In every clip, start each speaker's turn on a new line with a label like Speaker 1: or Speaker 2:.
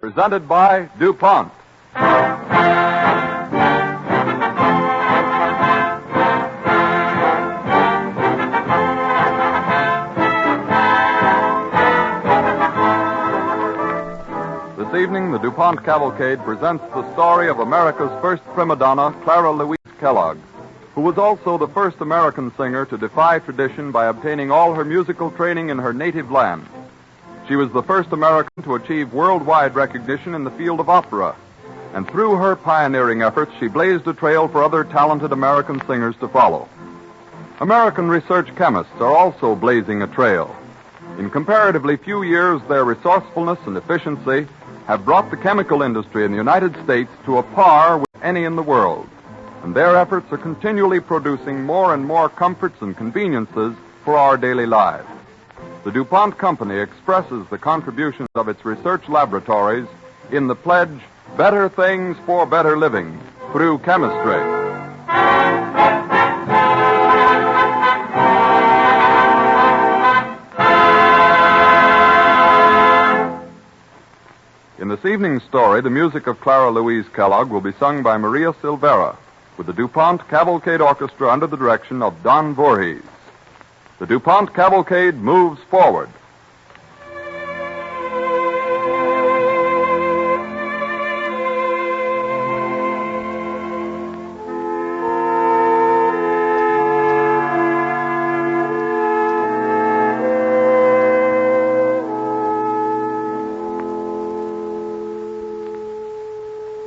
Speaker 1: Presented by DuPont. This evening, the DuPont Cavalcade presents the story of America's first prima donna, Clara Louise Kellogg, who was also the first American singer to defy tradition by obtaining all her musical training in her native land. She was the first American to achieve worldwide recognition in the field of opera, and through her pioneering efforts, she blazed a trail for other talented American singers to follow. American research chemists are also blazing a trail. In comparatively few years, their resourcefulness and efficiency have brought the chemical industry in the United States to a par with any in the world, and their efforts are continually producing more and more comforts and conveniences for our daily lives. The DuPont Company expresses the contributions of its research laboratories in the pledge, Better Things for Better Living, through chemistry. In this evening's story, the music of Clara Louise Kellogg will be sung by Maria Silvera, with the DuPont Cavalcade Orchestra under the direction of Don Voorhees. The DuPont Cavalcade moves forward.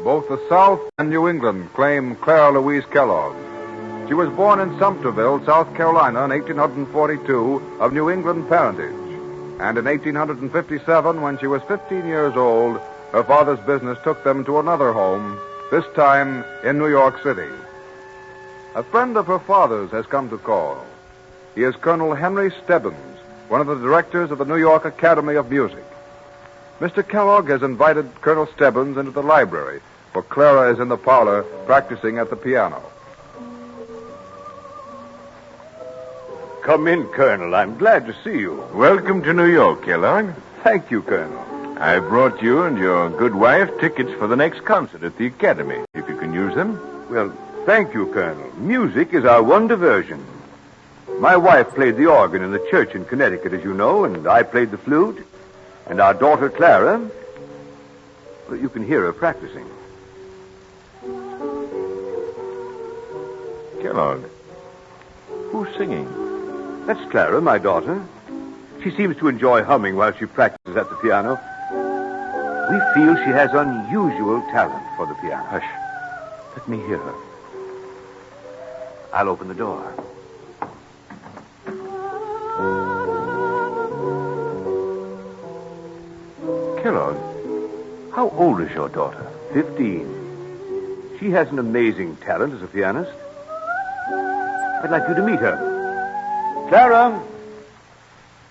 Speaker 2: Both the South and New England claim Clara Louise Kellogg. She was born in Sumterville, South Carolina in 1842 of New England parentage. And in 1857, when she was 15 years old, her father's business took them to another home, this time in New York City. A friend of her father's has come to call. He is Colonel Henry Stebbins, one of the directors of the New York Academy of Music. Mr. Kellogg has invited Colonel Stebbins into the library, for Clara is in the parlor practicing at the piano.
Speaker 3: Come in, Colonel. I'm glad to see you.
Speaker 4: Welcome to New York, Kellogg.
Speaker 3: Thank you, Colonel.
Speaker 4: I brought you and your good wife tickets for the next concert at the Academy, if you can use them.
Speaker 3: Well, thank you, Colonel. Music is our one diversion. My wife played the organ in the church in Connecticut, as you know, and I played the flute. And our daughter, Clara, well, you can hear her practicing.
Speaker 4: Kellogg, who's singing?
Speaker 3: That's Clara, my daughter. She seems to enjoy humming while she practices at the piano. We feel she has unusual talent for the piano.
Speaker 4: Hush. Let me hear her.
Speaker 3: I'll open the door.
Speaker 4: Kellogg, how old is your daughter?
Speaker 3: 15. She has an amazing talent as a pianist. I'd like you to meet her. Clara!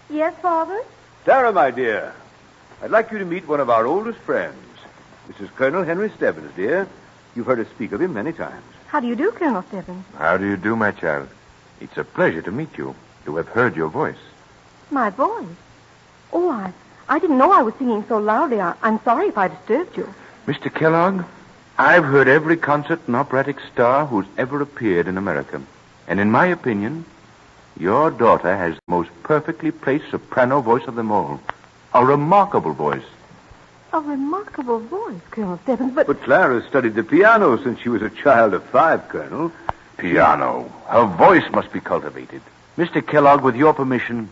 Speaker 5: Yes, Father?
Speaker 3: Clara, my dear, I'd like you to meet one of our oldest friends. This is Colonel Henry Stebbins, dear. You've heard us speak of him many times.
Speaker 5: How do you do, Colonel Stebbins?
Speaker 4: How do you do, my child? It's a pleasure to meet you. To have heard your voice.
Speaker 5: My voice? Oh, I didn't know I was singing so loudly. I'm sorry if I disturbed you.
Speaker 4: Mr. Kellogg, I've heard every concert and operatic star who's ever appeared in America. And in my opinion, your daughter has the most perfectly placed soprano voice of them all. A remarkable voice.
Speaker 5: A remarkable voice, Colonel Stebbins, but...
Speaker 3: But Clara studied the piano since she was a child of 5, Colonel.
Speaker 4: Piano. Her voice must be cultivated. Mr. Kellogg, with your permission,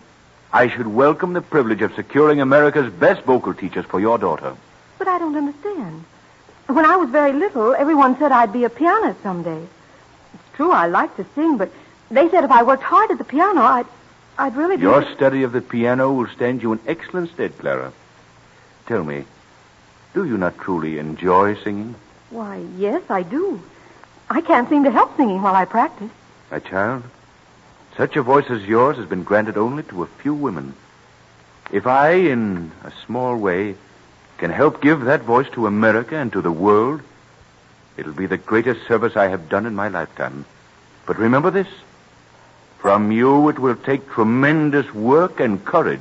Speaker 4: I should welcome the privilege of securing America's best vocal teachers for your daughter.
Speaker 5: But I don't understand. When I was very little, everyone said I'd be a pianist someday. It's true, I like to sing, but they said if I worked hard at the piano, I'd really be...
Speaker 4: Your study of the piano will stand you in excellent stead, Clara. Tell me, do you not truly enjoy singing?
Speaker 5: Why, yes, I do. I can't seem to help singing while I practice.
Speaker 4: My child, such a voice as yours has been granted only to a few women. If I, in a small way, can help give that voice to America and to the world, it'll be the greatest service I have done in my lifetime. But remember this, from you it will take tremendous work and courage.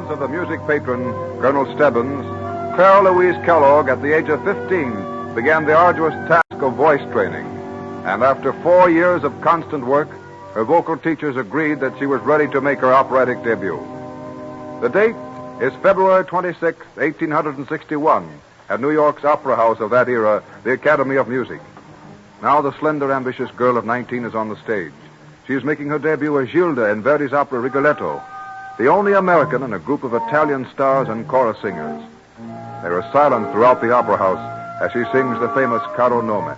Speaker 2: guidance of the music patron, Colonel Stebbins, Clara Louise Kellogg, at the age of 15, began the arduous task of voice training. And after 4 years of constant work, her vocal teachers agreed that she was ready to make her operatic debut. The date is February 26, 1861, at New York's Opera House of that era, the Academy of Music. Now the slender, ambitious girl of 19 is on the stage. She is making her debut as Gilda in Verdi's opera Rigoletto, the only American in a group of Italian stars and chorus singers. There is silence throughout the opera house as she sings the famous Caro Nome.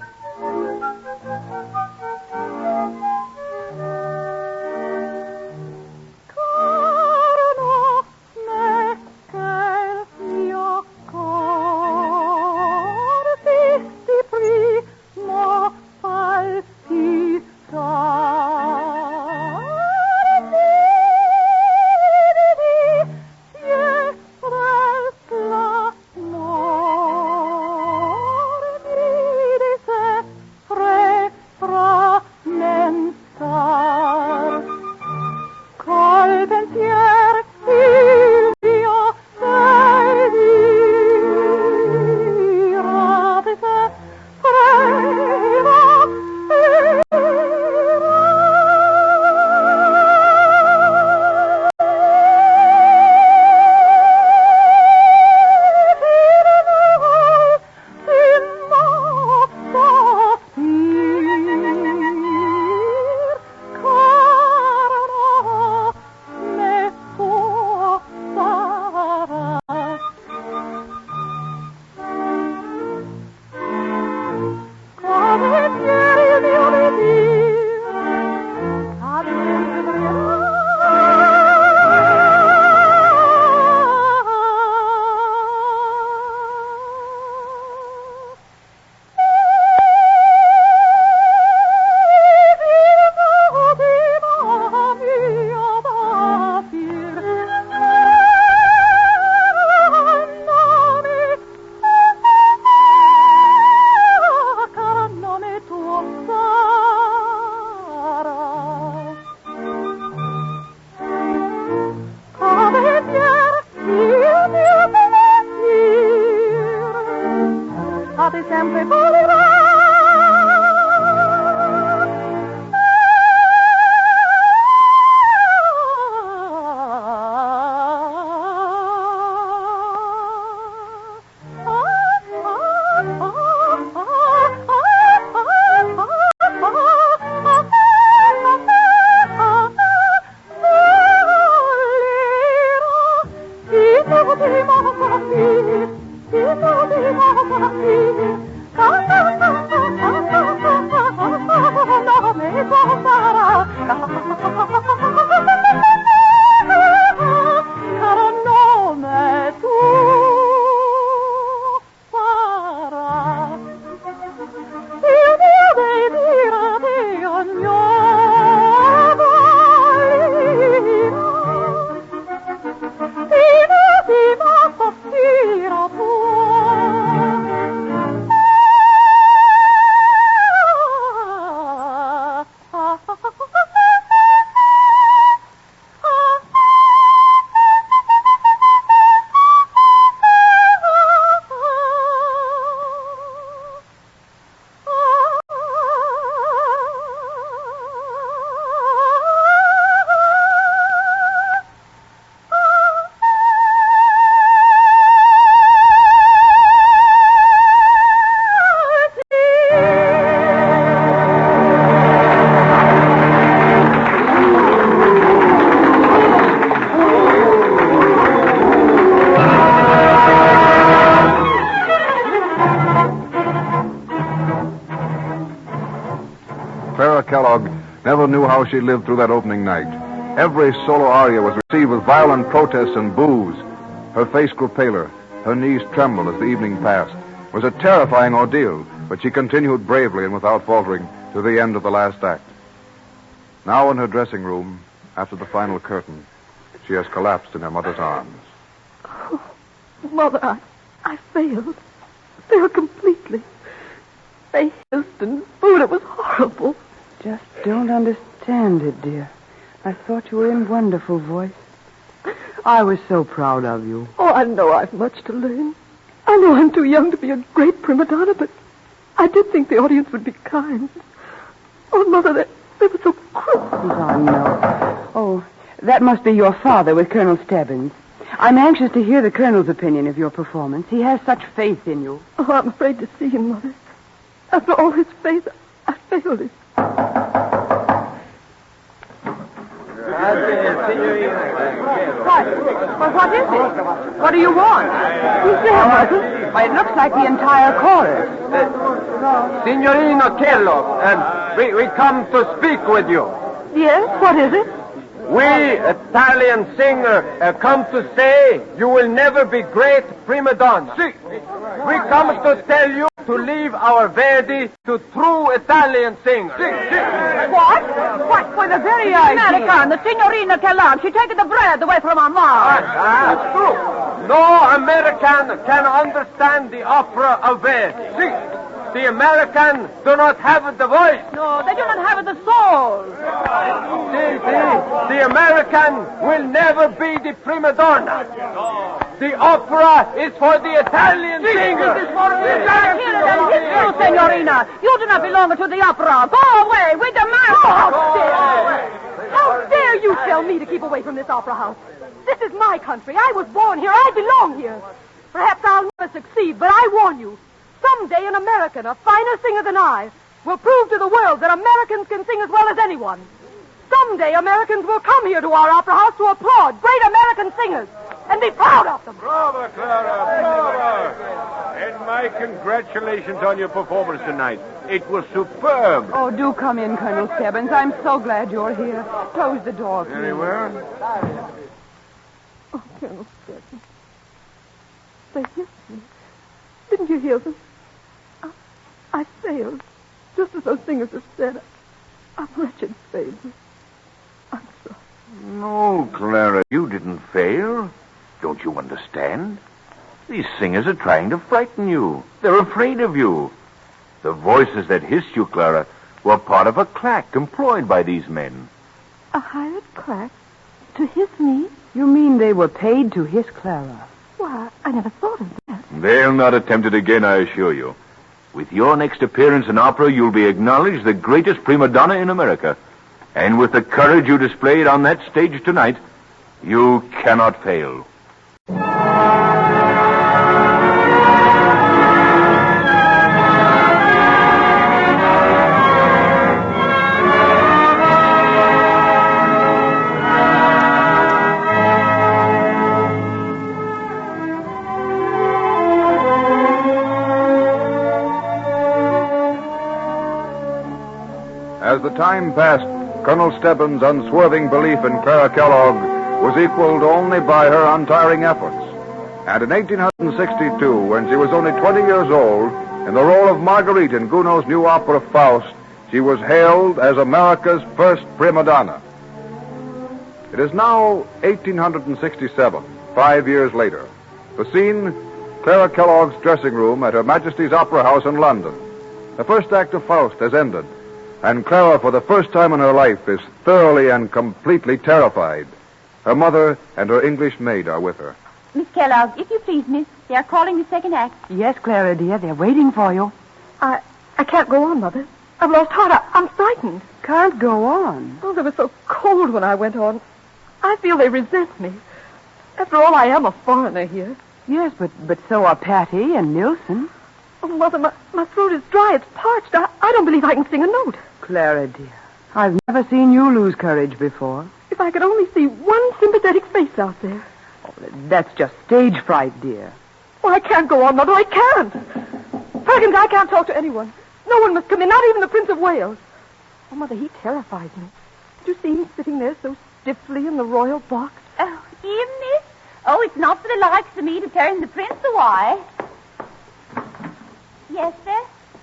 Speaker 2: Clara Kellogg never knew how she lived through that opening night. Every solo aria was received with violent protests and boos. Her face grew paler. Her knees trembled as the evening passed. It was a terrifying ordeal, but she continued bravely and without faltering to the end of the last act. Now in her dressing room, after the final curtain, she has collapsed in her mother's arms.
Speaker 5: Oh, Mother, I failed. Failed completely. They hissed and booed. It was horrible.
Speaker 6: Just don't understand it, dear. I thought you were in wonderful voice. I was so proud of you.
Speaker 5: Oh, I know I've much to learn. I know I'm too young to be a great prima donna, but I did think the audience would be kind. Oh, Mother, they were so cruel.
Speaker 6: Oh, no. Oh, that must be your father with Colonel Stebbins. I'm anxious to hear the Colonel's opinion of your performance. He has such faith in you.
Speaker 5: Oh, I'm afraid to see him, Mother. After all his faith, I failed him.
Speaker 6: What is it? What do you want? Who's there, Mother? Why, it looks like the entire chorus.
Speaker 7: Signorina Kellogg, and we come to speak with you.
Speaker 5: Yes, what is it?
Speaker 7: We, Italian singer, come to say you will never be great prima donna. We come to tell you to leave our Verdi to true Italian singers.
Speaker 6: What? What? For the very
Speaker 5: American, the Signorina Kellogg. She taken the bread away from our mouth.
Speaker 7: That's true. No American can understand the opera of Verdi. The American do not have the voice.
Speaker 5: No, they do not have the soul.
Speaker 7: The American will never be the prima donna. The opera is for the Italian singer.
Speaker 5: It is for the Italian. You, Signorina, you do not belong to the opera. Go away. We demand. How dare you tell me to keep away from this opera house? This is my country. I was born here. I belong here. Perhaps I'll never succeed, but I warn you. Someday an American, a finer singer than I, will prove to the world that Americans can sing as well as anyone. Someday Americans will come here to our opera house to applaud great American singers and be proud of them.
Speaker 8: Bravo, Clara, bravo. And my congratulations on your performance tonight. It was superb.
Speaker 6: Oh, do come in, Colonel Stebbins. I'm so glad you're here. Close the door, please.
Speaker 8: Very well.
Speaker 5: Oh, Colonel Stebbins. They hit me. Didn't you hear them? I failed, just as those singers have said. I'm wretched failure. I'm sorry.
Speaker 4: No, Clara, you didn't fail. Don't you understand? These singers are trying to frighten you. They're afraid of you. The voices that hissed you, Clara, were part of a claque employed by these men.
Speaker 5: A hired claque? To hiss me?
Speaker 6: You mean they were paid to hiss Clara?
Speaker 5: Why, I never thought of that.
Speaker 4: They'll not attempt it again, I assure you. With your next appearance in opera, you'll be acknowledged the greatest prima donna in America. And with the courage you displayed on that stage tonight, you cannot fail.
Speaker 2: As the time passed, Colonel Stebbins' unswerving belief in Clara Kellogg was equaled only by her untiring efforts. And in 1862, when she was only 20 years old, in the role of Marguerite in Gounod's new opera Faust, she was hailed as America's first prima donna. It is now 1867, 5 years later. The scene, Clara Kellogg's dressing room at Her Majesty's Opera House in London. The first act of Faust has ended. And Clara, for the first time in her life, is thoroughly and completely terrified. Her mother and her English maid are with her.
Speaker 9: Miss Kellogg, if you please, miss, they are calling the second act.
Speaker 6: Yes, Clara, dear, they're waiting for you.
Speaker 5: I can't go on, Mother. I've lost heart. I'm frightened.
Speaker 6: Can't go on.
Speaker 5: Oh, they were so cold when I went on. I feel they resent me. After all, I am a foreigner here.
Speaker 6: Yes, but so are Patty and Nilsson.
Speaker 5: Oh, Mother, my throat is dry. It's parched. I don't believe I can sing a note.
Speaker 6: Clara, dear, I've never seen you lose courage before.
Speaker 5: If I could only see one sympathetic face out there.
Speaker 6: Oh, that's just stage fright, dear.
Speaker 5: Oh, I can't go on, Mother. I can't. Perkins, I can't talk to anyone. No one must come in, not even the Prince of Wales. Oh, Mother, he terrifies me. Did you see him sitting there so stiffly in the royal box?
Speaker 9: Oh, him, miss? Oh, it's not for the likes of me to turn the prince away. Yes, sir?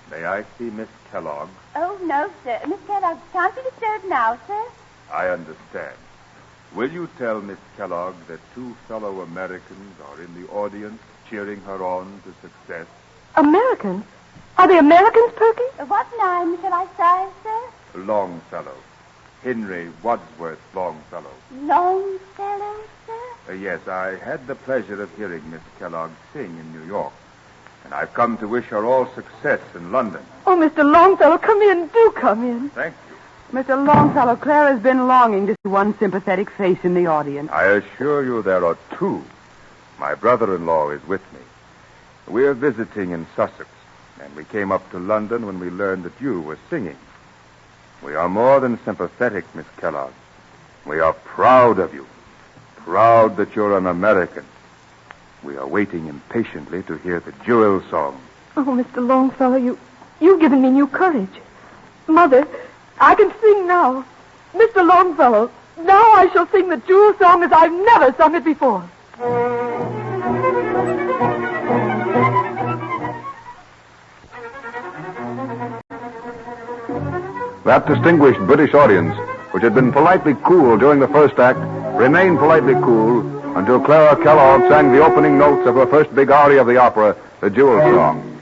Speaker 8: May I see Miss Kellogg?
Speaker 9: Oh, no, sir. Miss Kellogg can't be disturbed now, sir.
Speaker 8: I understand. Will you tell Miss Kellogg that two fellow Americans are in the audience cheering her on to success?
Speaker 5: Americans? Are they Americans, Perky?
Speaker 9: What name shall I say, sir?
Speaker 8: Longfellow. Henry Wadsworth Longfellow.
Speaker 9: Longfellow, sir?
Speaker 8: Yes, I had the pleasure of hearing Miss Kellogg sing in New York. And I've come to wish her all success in London.
Speaker 5: Oh, Mr. Longfellow, come in. Do come in.
Speaker 8: Thank you.
Speaker 6: Mr. Longfellow, Clara's been longing to see one sympathetic face in the audience.
Speaker 8: I assure you there are two. My brother-in-law is with me. We're visiting in Sussex, and we came up to London when we learned that you were singing. We are more than sympathetic, Miss Kellogg. We are proud of you. Proud that you're an American. We are waiting impatiently to hear the Jewel song.
Speaker 5: Oh, Mr. Longfellow, you've given me new courage. Mother, I can sing now. Mr. Longfellow, now I shall sing the Jewel song as I've never sung it before.
Speaker 2: That distinguished British audience, which had been politely cool during the first act, remained politely cool until Clara Kellogg sang the opening notes of her first big aria of the opera, the Jewel Song.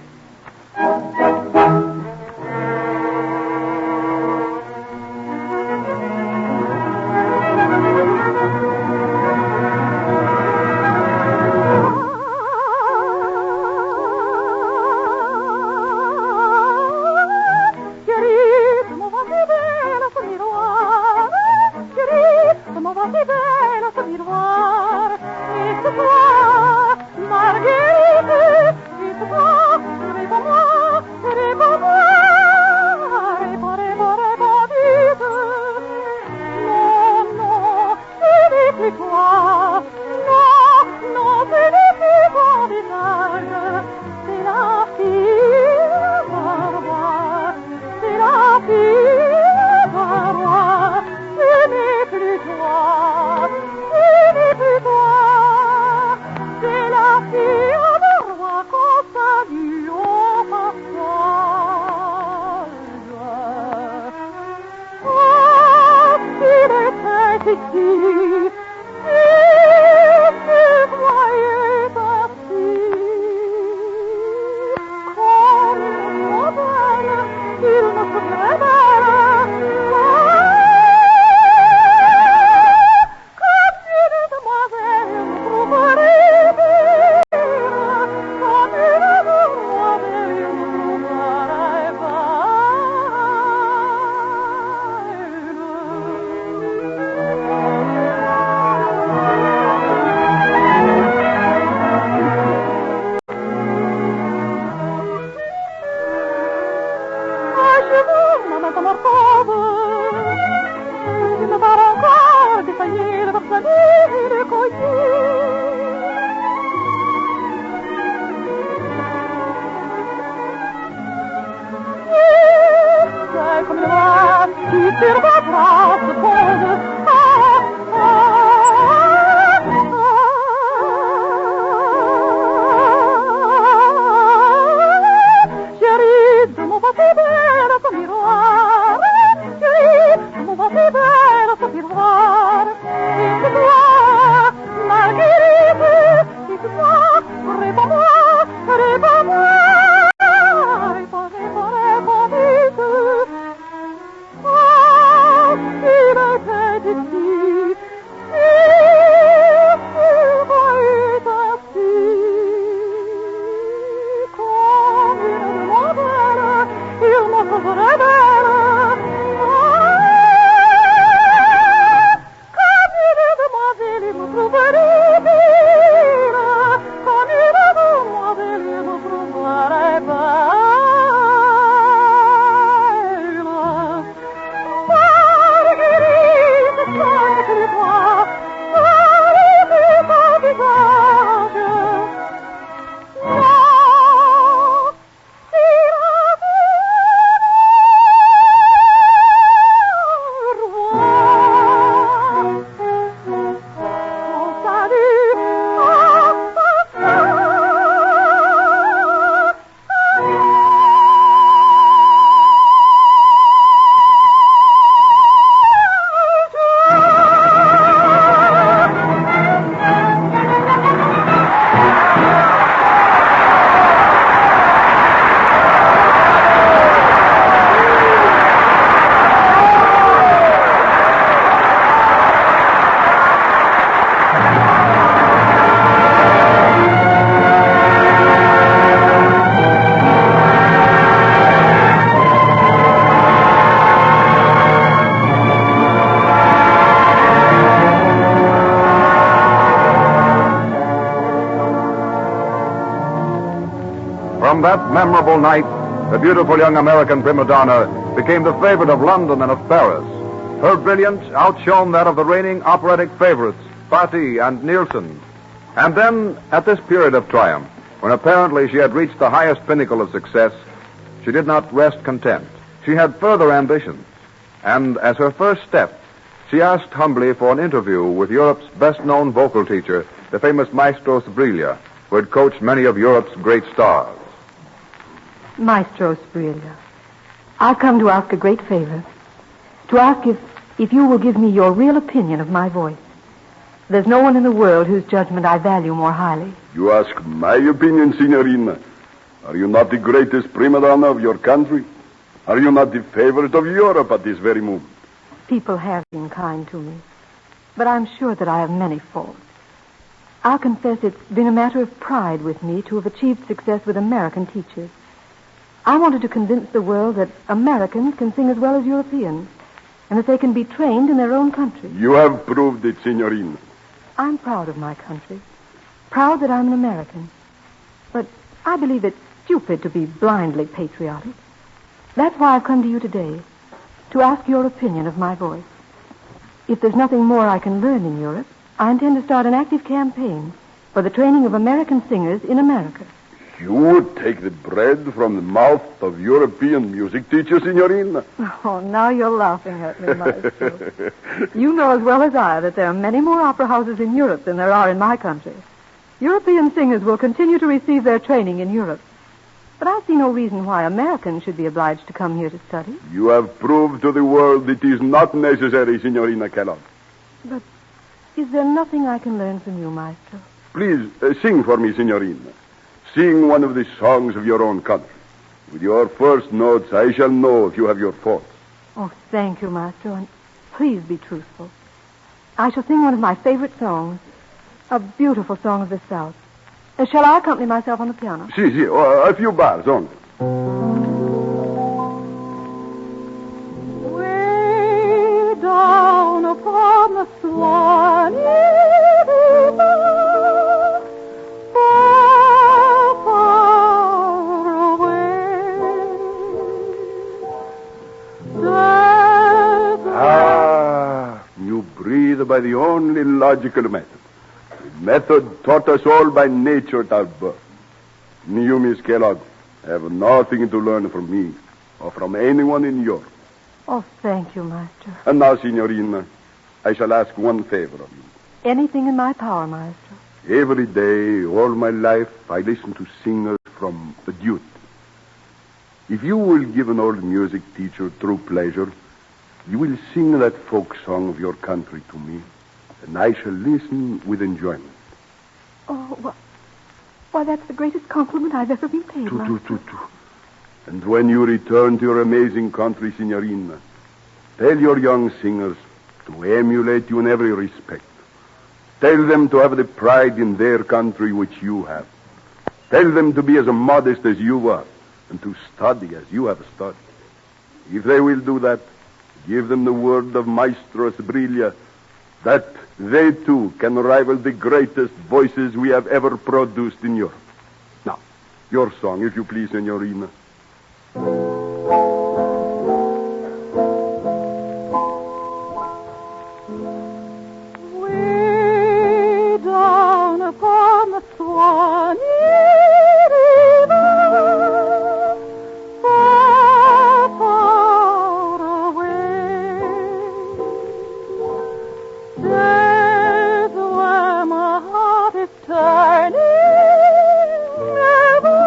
Speaker 2: fateful night, the beautiful young American prima donna became the favorite of London and of Paris. Her brilliance outshone that of the reigning operatic favorites, Patti and Nielsen. And then, at this period of triumph, when apparently she had reached the highest pinnacle of success, she did not rest content. She had further ambitions. And as her first step, she asked humbly for an interview with Europe's best-known vocal teacher, the famous Maestro Sbriglia, who had coached many of Europe's great stars.
Speaker 10: Maestro Sbriglia, I've come to ask a great favor. To ask if you will give me your real opinion of my voice. There's no one in the world whose judgment I value more highly.
Speaker 11: You ask my opinion, Signorina. Are you not the greatest prima donna of your country? Are you not the favorite of Europe at this very moment?
Speaker 10: People have been kind to me, but I'm sure that I have many faults. I'll confess it's been a matter of pride with me to have achieved success with American teachers. I wanted to convince the world that Americans can sing as well as Europeans, and that they can be trained in their own country.
Speaker 11: You have proved it, Signorina.
Speaker 10: I'm proud of my country, proud that I'm an American. But I believe it's stupid to be blindly patriotic. That's why I've come to you today, to ask your opinion of my voice. If there's nothing more I can learn in Europe, I intend to start an active campaign for the training of American singers in America.
Speaker 11: You would take the bread from the mouth of European music teachers, Signorina?
Speaker 10: Oh, now you're laughing at me, Maestro. You know as well as I that there are many more opera houses in Europe than there are in my country. European singers will continue to receive their training in Europe. But I see no reason why Americans should be obliged to come here to study.
Speaker 11: You have proved to the world it is not necessary, Signorina Kellogg.
Speaker 10: But is there nothing I can learn from you, Maestro?
Speaker 11: Please, sing for me, Signorina. Sing one of the songs of your own country. With your first notes, I shall know if you have your faults.
Speaker 10: Oh, thank you, Maestro, and please be truthful. I shall sing one of my favorite songs, a beautiful song of the South. Shall I accompany myself on the piano?
Speaker 11: Si, a few bars only.
Speaker 5: Way down upon the Swanee River, far, far away.
Speaker 11: You breathe by the only logical method. Method taught us all by nature at our birth. You, Miss Kellogg, have nothing to learn from me or from anyone in Europe.
Speaker 10: Oh, thank you, Maestro.
Speaker 11: And now, Signorina, I shall ask one favor of you.
Speaker 10: Anything in my power, Maestro.
Speaker 11: Every day, all my life, I listen to singers from a duty. If you will give an old music teacher true pleasure, you will sing that folk song of your country to me, and I shall listen with enjoyment.
Speaker 10: Oh, why, that's the greatest compliment I've ever been paid, Maestro.
Speaker 11: And when you return to your amazing country, Signorina, tell your young singers to emulate you in every respect. Tell them to have the pride in their country which you have. Tell them to be as modest as you are, and to study as you have studied. If they will do that, give them the word of Maestro Sbriglia that they too can rival the greatest voices we have ever produced in Europe. Now, your song, if you please, Signorina.
Speaker 5: Way down upon the Swanee River, far, far away. There's where my heart is turning ever.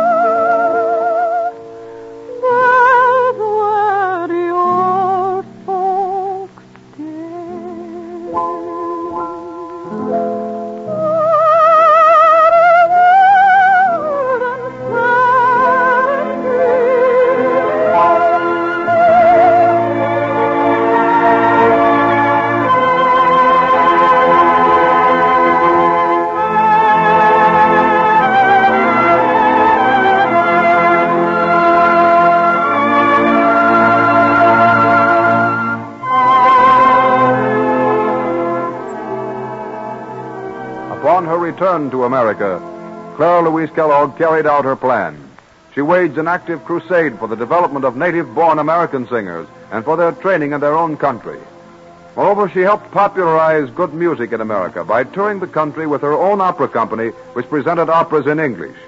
Speaker 5: There's where the old folks
Speaker 2: Upon her return to America, Clara Louise Kellogg carried out her plan. She waged an active crusade for the development of native-born American singers and for their training in their own country. Moreover, she helped popularize good music in America by touring the country with her own opera company, which presented operas in English.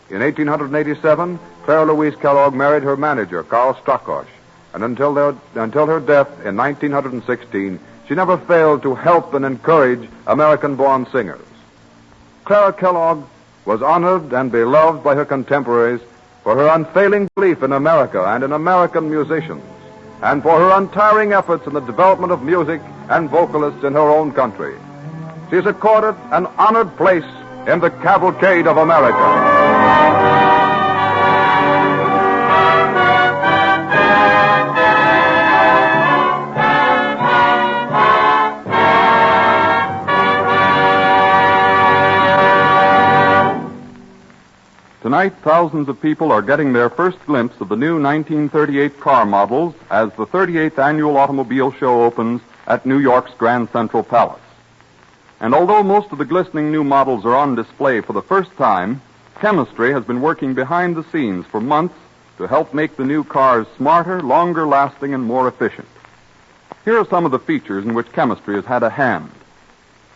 Speaker 2: In 1887, Clara Louise Kellogg married her manager, Carl Stockosh, and until her death in 1916, she never failed to help and encourage American-born singers. Clara Kellogg was honored and beloved by her contemporaries for her unfailing belief in America and in American musicians, and for her untiring efforts in the development of music and vocalists in her own country. She is accorded an honored place in the cavalcade of America.
Speaker 1: Tonight, thousands of people are getting their first glimpse of the new 1938 car models as the 38th Annual Automobile Show opens at New York's Grand Central Palace. And although most of the glistening new models are on display for the first time, chemistry has been working behind the scenes for months to help make the new cars smarter, longer lasting, and more efficient. Here are some of the features in which chemistry has had a hand.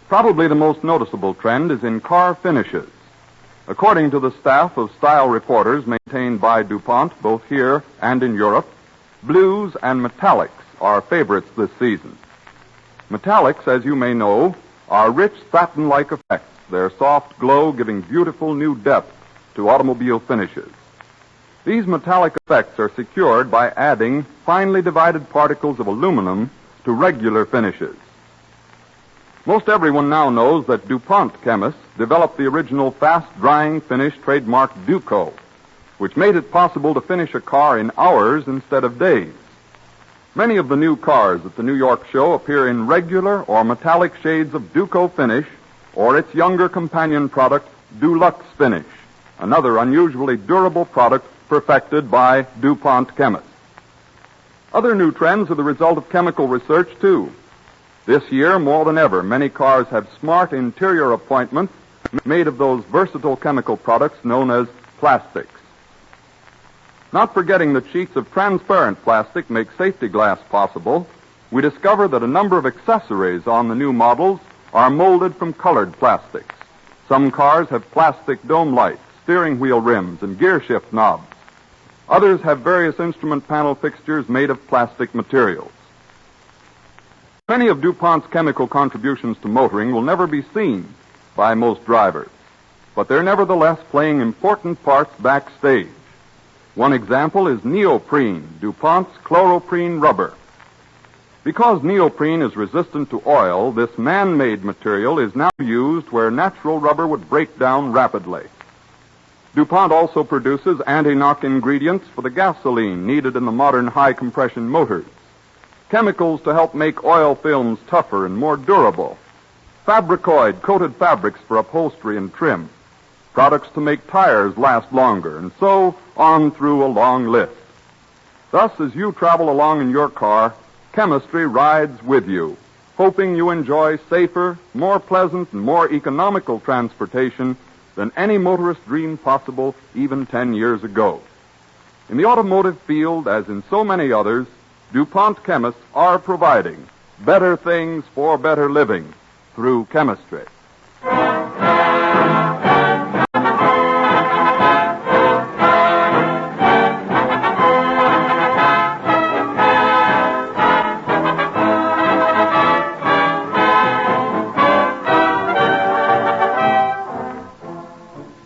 Speaker 1: Probably the most noticeable trend is in car finishes. According to the staff of style reporters maintained by DuPont, both here and in Europe, blues and metallics are favorites this season. Metallics, as you may know, are rich satin-like effects, their soft glow giving beautiful new depth to automobile finishes. These metallic effects are secured by adding finely divided particles of aluminum to regular finishes. Most everyone now knows that DuPont chemists developed the original fast-drying finish trademark Duco, which made it possible to finish a car in hours instead of days. Many of the new cars at the New York show appear in regular or metallic shades of Duco finish or its younger companion product, Dulux finish, another unusually durable product perfected by DuPont chemists. Other new trends are the result of chemical research, too. This year, more than ever, many cars have smart interior appointments made of those versatile chemical products known as plastics. Not forgetting that sheets of transparent plastic make safety glass possible, we discover that a number of accessories on the new models are molded from colored plastics. Some cars have plastic dome lights, steering wheel rims, and gear shift knobs. Others have various instrument panel fixtures made of plastic materials. Many of DuPont's chemical contributions to motoring will never be seen by most drivers, but they're nevertheless playing important parts backstage. One example is neoprene, DuPont's chloroprene rubber. Because neoprene is resistant to oil, this man-made material is now used where natural rubber would break down rapidly. DuPont also produces anti-knock ingredients for the gasoline needed in the modern high-compression motors, chemicals to help make oil films tougher and more durable, Fabricoid coated fabrics for upholstery and trim, products to make tires last longer, and so on through a long list. Thus, as you travel along in your car, chemistry rides with you, hoping you enjoy safer, more pleasant, and more economical transportation than any motorist dreamed possible even 10 years ago. In the automotive field, as in so many others, DuPont chemists are providing better things for better living through chemistry.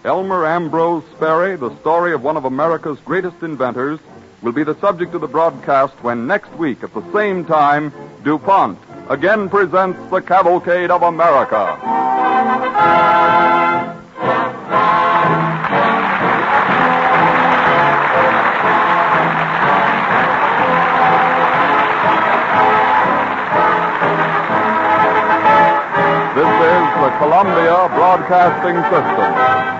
Speaker 1: Elmer Ambrose Sperry, the story of one of America's greatest inventors, will be the subject of the broadcast when next week at the same time, DuPont again presents the Cavalcade of America. This is the Columbia Broadcasting System.